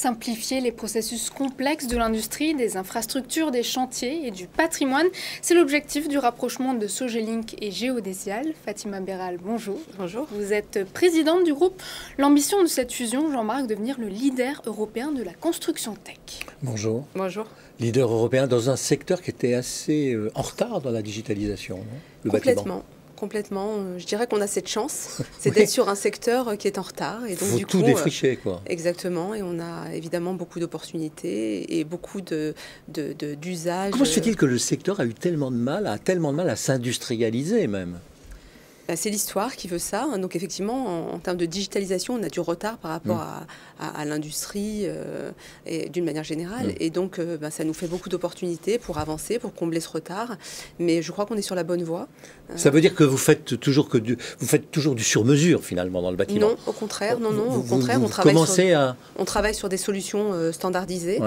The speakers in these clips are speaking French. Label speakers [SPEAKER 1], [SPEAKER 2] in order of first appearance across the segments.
[SPEAKER 1] simplifier les processus complexes de l'industrie, des infrastructures, des chantiers et du patrimoine. C'est l'objectif du rapprochement de Sogelink et Géodésial. Fatima Béral, bonjour.
[SPEAKER 2] Bonjour.
[SPEAKER 1] Vous êtes présidente du groupe. L'ambition de cette fusion, Jean-Marc, devenir le leader européen de la construction tech.
[SPEAKER 3] Bonjour.
[SPEAKER 2] Bonjour.
[SPEAKER 3] Leader européen dans un secteur qui était assez en retard dans la digitalisation, non ? Le bâtiment.
[SPEAKER 2] Complètement. Je dirais qu'on a cette chance, c'est d'être sur un secteur qui est en retard. Et donc,
[SPEAKER 3] faut tout défricher, quoi.
[SPEAKER 2] Exactement. Et on a évidemment beaucoup d'opportunités et beaucoup d'usages.
[SPEAKER 3] Comment se fait-il que le secteur a tellement de mal à s'industrialiser même ?
[SPEAKER 2] C'est l'histoire qui veut ça. Donc effectivement, en termes de digitalisation, on a du retard par rapport à l'industrie et d'une manière générale. Et donc, ça nous fait beaucoup d'opportunités pour avancer, pour combler ce retard. Mais je crois qu'on est sur la bonne voie.
[SPEAKER 3] Ça veut dire que vous faites toujours du sur-mesure finalement dans le bâtiment ?
[SPEAKER 2] Non, au contraire. On travaille sur des solutions standardisées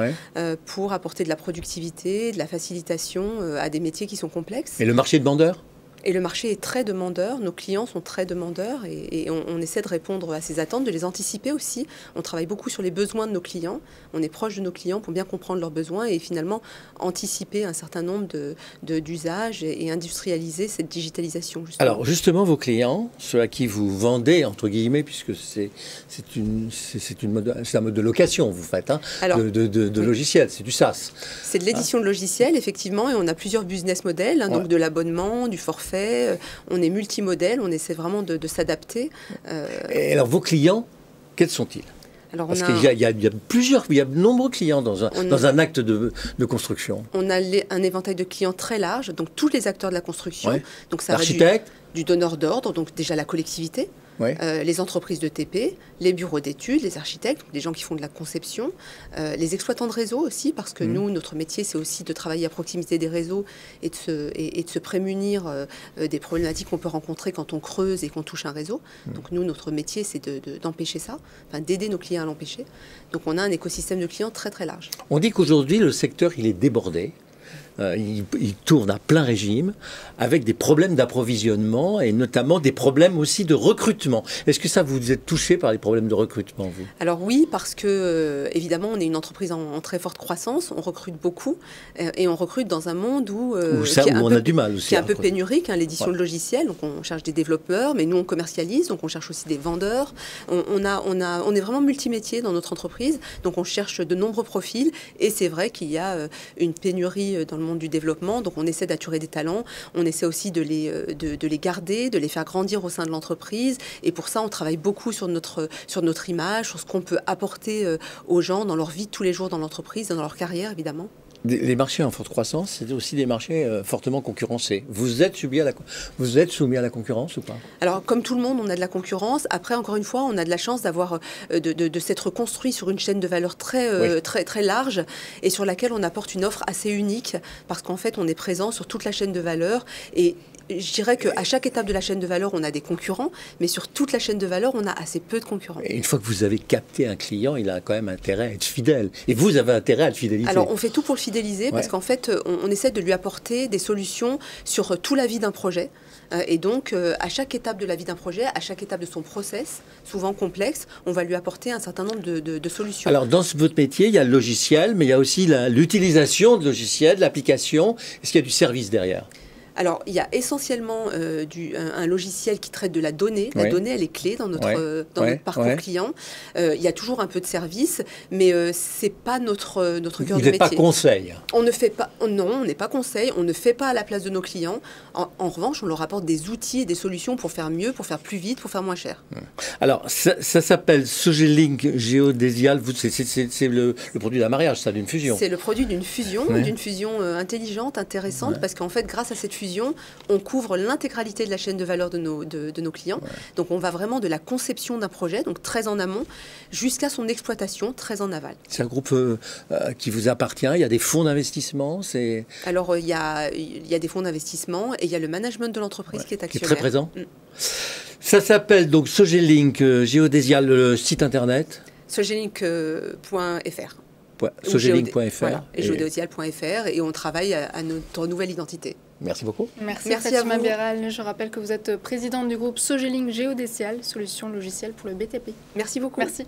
[SPEAKER 2] pour apporter de la productivité, de la facilitation à des métiers qui sont complexes.
[SPEAKER 3] Et le marché de vendeurs ?
[SPEAKER 2] Et le marché est très demandeur, nos clients sont très demandeurs et on essaie de répondre à ces attentes, de les anticiper aussi. On travaille beaucoup sur les besoins de nos clients, on est proche de nos clients pour bien comprendre leurs besoins et finalement anticiper un certain nombre d'usages et industrialiser cette digitalisation. Justement.
[SPEAKER 3] Alors justement, vos clients, ceux à qui vous vendez, entre guillemets, puisque c'est un mode de location, vous faites, de logiciels, c'est du SaaS.
[SPEAKER 2] C'est de l'édition de logiciels, effectivement, et on a plusieurs business models, donc de l'abonnement, du forfait. On est multimodèle, on essaie vraiment de s'adapter.
[SPEAKER 3] Et alors, vos clients, quels sont-ils ? Parce qu'il y a de nombreux clients dans un acte de construction.
[SPEAKER 2] On a un éventail de clients très large, donc tous les acteurs de la construction.
[SPEAKER 3] Ouais.
[SPEAKER 2] Donc ça va du donneur d'ordre, donc déjà la collectivité. Les entreprises de TP, les bureaux d'études, les architectes, les gens qui font de la conception, les exploitants de réseau aussi, parce que nous, notre métier, c'est aussi de travailler à proximité des réseaux et de se prémunir des problématiques qu'on peut rencontrer quand on creuse et qu'on touche un réseau. Donc nous, notre métier, c'est d'empêcher ça, d'aider nos clients à l'empêcher. Donc on a un écosystème de clients très très large.
[SPEAKER 3] On dit qu'aujourd'hui, le secteur, il est débordé. Il tourne à plein régime avec des problèmes d'approvisionnement et notamment des problèmes aussi de recrutement. Est-ce que ça, vous êtes touché par les problèmes de recrutement, vous ?
[SPEAKER 2] Alors oui, parce que évidemment, on est une entreprise en très forte croissance, on recrute beaucoup et on recrute dans un monde où
[SPEAKER 3] on a du mal aussi.
[SPEAKER 2] Qui est un peu pénurique, l'édition de logiciels. Donc on cherche des développeurs, mais nous on commercialise, donc on cherche aussi des vendeurs. On est vraiment multimétier dans notre entreprise, donc on cherche de nombreux profils et c'est vrai qu'il y a une pénurie dans le monde du développement, donc on essaie d'attirer des talents, on essaie aussi de les garder, de les faire grandir au sein de l'entreprise et pour ça on travaille beaucoup sur notre image, sur ce qu'on peut apporter aux gens dans leur vie de tous les jours dans l'entreprise, dans leur carrière évidemment.
[SPEAKER 3] Les marchés en forte croissance, c'est aussi des marchés fortement concurrencés. Vous êtes soumis à la concurrence ou pas ?
[SPEAKER 2] Alors, comme tout le monde, on a de la concurrence. Après, encore une fois, on a de la chance d'avoir de s'être construit sur une chaîne de valeur très large et sur laquelle on apporte une offre assez unique parce qu'en fait, on est présent sur toute la chaîne de valeur et je dirais qu'à chaque étape de la chaîne de valeur, on a des concurrents, mais sur toute la chaîne de valeur, on a assez peu de concurrents.
[SPEAKER 3] Et une fois que vous avez capté un client, il a quand même intérêt à être fidèle. Et vous avez intérêt à le fidéliser.
[SPEAKER 2] Alors, on fait tout pour le fidéliser parce qu'en fait, on essaie de lui apporter des solutions sur tout la vie d'un projet. Et donc, à chaque étape de la vie d'un projet, à chaque étape de son process, souvent complexe, on va lui apporter un certain nombre de solutions.
[SPEAKER 3] Alors, dans votre métier, il y a le logiciel, mais il y a aussi l'utilisation de logiciels, l'application. Est-ce qu'il y a du service derrière ?
[SPEAKER 2] Alors, il y a essentiellement un logiciel qui traite de la donnée. La donnée, elle est clé dans notre parcours client. Il y a toujours un peu de service, mais c'est pas notre cœur de métier.
[SPEAKER 3] Vous n'êtes pas conseil.
[SPEAKER 2] On ne fait pas. Non, on n'est pas conseil. On ne fait pas à la place de nos clients. En revanche, on leur apporte des outils et des solutions pour faire mieux, pour faire plus vite, pour faire moins cher.
[SPEAKER 3] Alors, ça s'appelle Sogelink Géodésial. C'est le produit d'un mariage, ça, d'une fusion.
[SPEAKER 2] C'est le produit d'une fusion, intelligente, intéressante, parce qu'en fait, grâce à cette fusion, on couvre l'intégralité de la chaîne de valeur de nos clients. Donc on va vraiment de la conception d'un projet, donc très en amont, jusqu'à son exploitation, très en aval.
[SPEAKER 3] C'est un groupe qui vous appartient, il y a des fonds d'investissement
[SPEAKER 2] Alors il y a des fonds d'investissement et il y a le management de l'entreprise qui est actionnaire.
[SPEAKER 3] Qui est très présent. Ça s'appelle donc Sogelink Géodésial, le site internet
[SPEAKER 2] sogelink.fr.
[SPEAKER 3] Sogelink.fr
[SPEAKER 2] et géodésial.fr et on travaille à notre nouvelle identité.
[SPEAKER 3] Merci beaucoup.
[SPEAKER 1] Merci Fatima Béral. Je rappelle que vous êtes présidente du groupe Sogelink Géodésial, solution logicielle pour le BTP.
[SPEAKER 2] Merci beaucoup.
[SPEAKER 1] Merci.